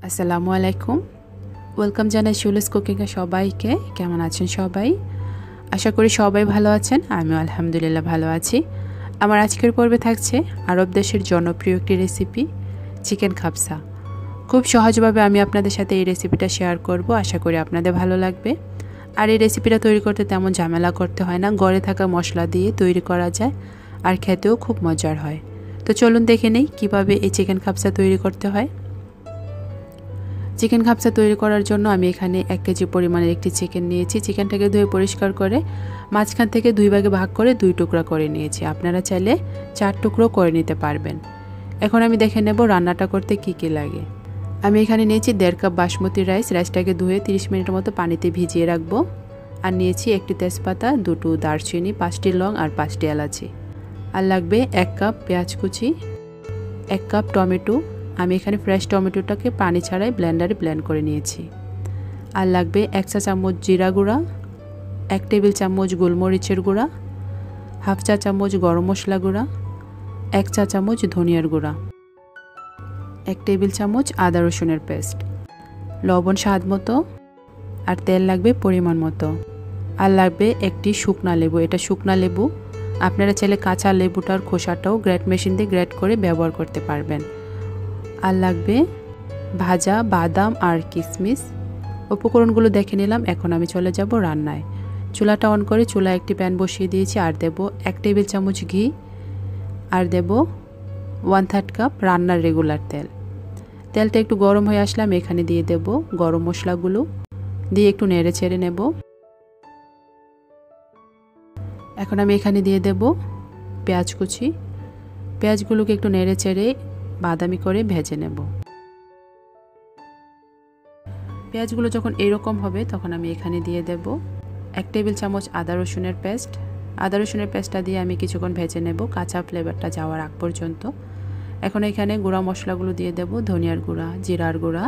আসসালামু আলাইকুম। ওয়েলকাম জানাই শিউলিস কুকিংয়ে সবাইকে। কেমন আছেন সবাই? আশা করি সবাই ভালো আছেন। আমিও আলহামদুলিল্লাহ ভালো আছি। আমার আজকের পর্বে থাকছে আরব দেশের জনপ্রিয় একটি রেসিপি, চিকেন খাবসা। খুব সহজভাবে আমি আপনাদের সাথে এই রেসিপিটা শেয়ার করব। আশা করি আপনাদের ভালো লাগবে। আর এই রেসিপিটা তৈরি করতে তেমন ঝামেলা করতে হয় না, ঘরে থাকা মশলা দিয়ে তৈরি করা যায়, আর খেতেও খুব মজার হয়। তো চলুন দেখে নেই কীভাবে এই চিকেন খাবসা তৈরি করতে হয়। চিকেন খাবসা তৈরি করার জন্য আমি এখানে 1 কেজি পরিমাণের একটি চিকেন নিয়েছি। চিকেনটাকে ধুয়ে পরিষ্কার করে মাঝখান থেকে 2 ভাগে ভাগ করে 2 টুকরা করে নিয়েছি। আপনারা চাইলে 4 টুকরো করে নিতে পারবেন। এখন আমি দেখে নেব রান্নাটা করতে কি কি লাগে। আমি এখানে নিয়েছি 1.5 কাপ বাসমতি রাইস। রাইসটাকে ধুয়ে 30 মিনিটের মতো পানিতে ভিজিয়ে রাখবো। আর নিয়েছি একটি তেজপাতা, 2টো দারচিনি, 5টি লং আর 5টি এলাচি। আর লাগবে 1 কাপ পেঁয়াজ কুচি, 1 কাপ টমেটো। আমি এখানে ফ্রেশ টমেটোটাকে পানি ছাড়াই ব্লেন্ডারে ব্লেন্ড করে নিয়েছি। আর লাগবে 1 চা চামচ জিরা গুঁড়া, 1 টেবিল চামচ গোলমরিচের গুঁড়া, হাফ চা চামচ গরম মশলা গুঁড়া, 1 চা চামচ ধনিয়ার গুঁড়া, 1 টেবিল চামচ আদা রসুনের পেস্ট, লবণ স্বাদ মতো, আর তেল লাগবে পরিমাণ মতো। আর লাগবে একটি শুকনা লেবু। এটা শুকনা লেবু, আপনারা চাইলে কাঁচা লেবুটার খোসাটাও গ্রেট মেশিন দিয়ে গ্রেট করে ব্যবহার করতে পারবেন। আর লাগবে ভাজা বাদাম আর কিশমিশ। উপকরণগুলো দেখে নিলাম। এখন আমি চলে যাব রান্নায়। চুলাটা অন করে চুলায় একটি প্যান বসিয়ে দিয়েছি। আর দেব 1 টেবিল চামচ ঘি, আর দেব 1/3 কাপ রান্নার রেগুলার তেল। তেলটা একটু গরম হয়ে আসলে আমি এখানে দিয়ে দেব গরম মশলাগুলো, দিয়ে একটু নেড়ে ছেড়ে নেব। এখন আমি এখানে দিয়ে দেব পেঁয়াজ কুচি। পেঁয়াজগুলোকে একটু নেড়ে চেড়ে বাদামি করে ভেজে নেব। পেঁয়াজগুলো যখন এরকম হবে তখন আমি এখানে দিয়ে দেব 1 টেবিল চামচ আদা রসুনের পেস্ট। আদা রসুনের পেস্টটা দিয়ে আমি কিছুক্ষণ ভেজে নেব, কাঁচা ফ্লেভারটা যাওয়ার আগ পর্যন্ত। এখন এখানে গুঁড়া মশলাগুলো দিয়ে দেব, ধনিয়ার গুঁড়া, জিরার গুঁড়া,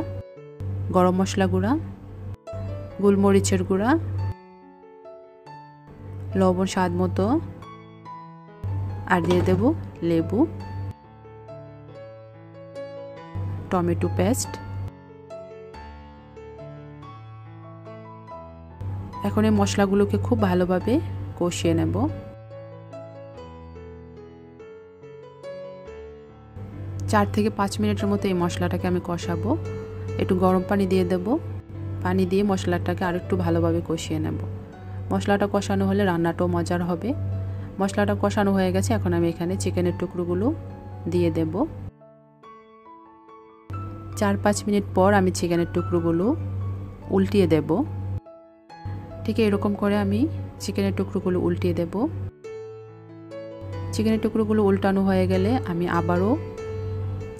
গরম মশলা গুঁড়া, গোলমরিচের গুঁড়া, লবণ স্বাদ মতো, আর দিয়ে দেব লেবু, টমেটো পেস্ট। এখন এই মশলাগুলোকে খুব ভালোভাবে কষিয়ে নেব। 4 থেকে 5 মিনিটের মতো এই মশলাটাকে আমি কষাবো। একটু গরম পানি দিয়ে দেব। পানি দিয়ে মশলাটাকে আরেকটু ভালোভাবে কষিয়ে নেব। মশলাটা কষানো হলে রান্নাটাও মজার হবে। মশলাটা কষানো হয়ে গেছে। এখন আমি এখানে চিকেনের টুকরোগুলো দিয়ে দেব। 4-5 মিনিট পর আমি চিকেনের টুকরোগুলো উল্টিয়ে দেব। ঠিক এরকম করে আমি চিকেনের টুকরোগুলো উল্টিয়ে দেব। চিকেনের টুকরোগুলো উল্টানো হয়ে গেলে আমি আবারও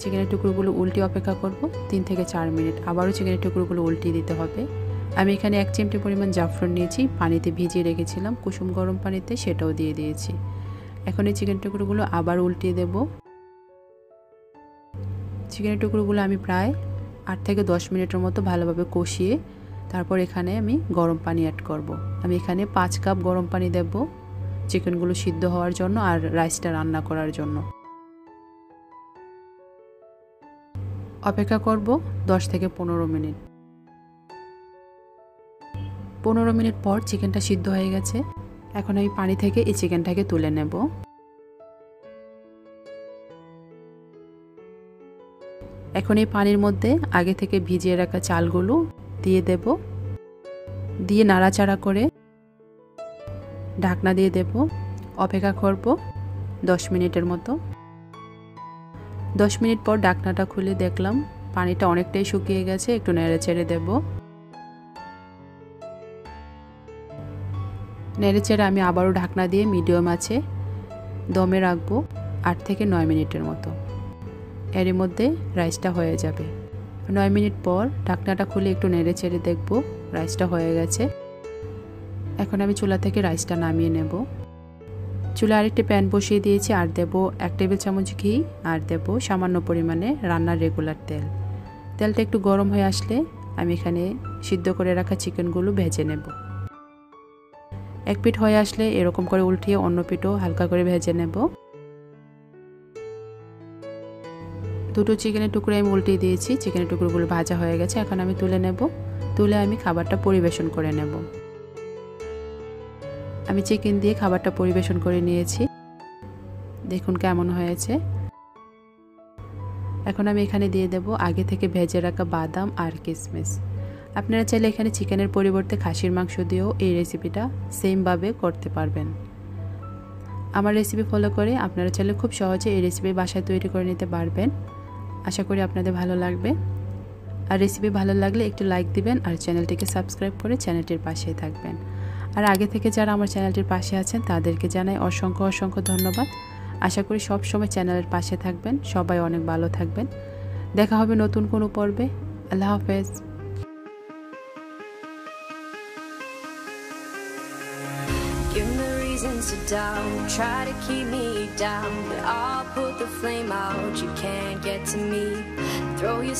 চিকেনের টুকরোগুলো উল্টিয়ে অপেক্ষা করব 3 থেকে 4 মিনিট। আবারও চিকেনের টুকরোগুলো উল্টিয়ে দিতে হবে। আমি এখানে 1 চিমটি পরিমাণ জাফরান নিয়েছি, পানিতে ভিজিয়ে রেখেছিলাম কুসুম গরম পানিতে, সেটাও দিয়ে দিয়েছি। এখন এই চিকেন টুকরোগুলো আবার উল্টিয়ে দেব। চিকেনের টুকরোগুলো আমি প্রায় 8 থেকে 10 মিনিটের মতো ভালোভাবে কষিয়ে তারপর এখানে আমি গরম পানি অ্যাড করব। আমি এখানে 5 কাপ গরম পানি দেব চিকেনগুলো সিদ্ধ হওয়ার জন্য আর রাইসটা রান্না করার জন্য। অপেক্ষা করব 10 থেকে 15 মিনিট। 15 মিনিট পর চিকেনটা সিদ্ধ হয়ে গেছে। এখন আমি পানি থেকে এই চিকেনটাকে তুলে নেব। এখন এই পানির মধ্যে আগে থেকে ভিজিয়ে রাখা চালগুলো দিয়ে দেব। দিয়ে নাড়াচাড়া করে ঢাকনা দিয়ে দেব। অপেক্ষা করব 10 মিনিটের মতো। 10 মিনিট পর ঢাকনাটা খুলে দেখলাম পানিটা অনেকটাই শুকিয়ে গেছে। একটু নেড়ে চেড়ে দেব। নেড়ে চেড়ে আমি আবারও ঢাকনা দিয়ে মিডিয়াম আঁচে দমে রাখবো 8 থেকে 9 মিনিটের মতো। এর মধ্যে রাইসটা হয়ে যাবে। 9 মিনিট পর ঢাকনাটা খুলে একটু নেড়ে চেড়ে দেখব রাইসটা হয়ে গেছে। এখন আমি চুলা থেকে রাইসটা নামিয়ে নেব। চুলা আরেকটি প্যান বসিয়ে দিয়েছি। আর দেব 1 টেবিল চামচ ঘি, আর দেব সামান্য পরিমাণে রান্নার রেগুলার তেল। তেলটা একটু গরম হয়ে আসলে আমি এখানে সিদ্ধ করে রাখা চিকেনগুলো ভেজে নেব। এক পিঠ হয়ে আসলে এরকম করে উল্টিয়ে অন্য পিঠও হালকা করে ভেজে নেব। দুটো চিকেনের টুকরো আমি উল্টে দিয়েছি। চিকেনের টুকরোগুলো ভাজা হয়ে গেছে, এখন আমি তুলে নেব। তুলে আমি খাবারটা পরিবেশন করে নেব। আমি চিকেন দিয়ে খাবারটা পরিবেশন করে নিয়েছি, দেখুন কেমন হয়েছে। এখন আমি এখানে দিয়ে দেব আগে থেকে ভেজে রাখা বাদাম আর কিশমিশ। আপনারা চাইলে এখানে চিকেনের পরিবর্তে খাসির মাংস দিয়েও এই রেসিপিটা সেমভাবে করতে পারবেন। আমার রেসিপি ফলো করে আপনারা চাইলে খুব সহজে এই রেসিপি বাসায় তৈরি করে নিতে পারবেন। আশা করি আপনাদের ভালো লাগবে। আর রেসিপি ভালো লাগলে একটু লাইক দিবেন আর চ্যানেলটিকে সাবস্ক্রাইব করে চ্যানেলটির পাশেই থাকবেন। আর আগে থেকে যারা আমার চ্যানেলটির পাশে আছেন তাদেরকে জানাই অসংখ্য অসংখ্য ধন্যবাদ। আশা করি সব সময় চ্যানেলের পাশে থাকবেন। সবাই অনেক ভালো থাকবেন। দেখা হবে নতুন কোনো পর্বে। আল্লাহ হাফেজ। Give me reasons to doubt, try to keep me down, but I'll put the flame out. You can't get to me. Throw your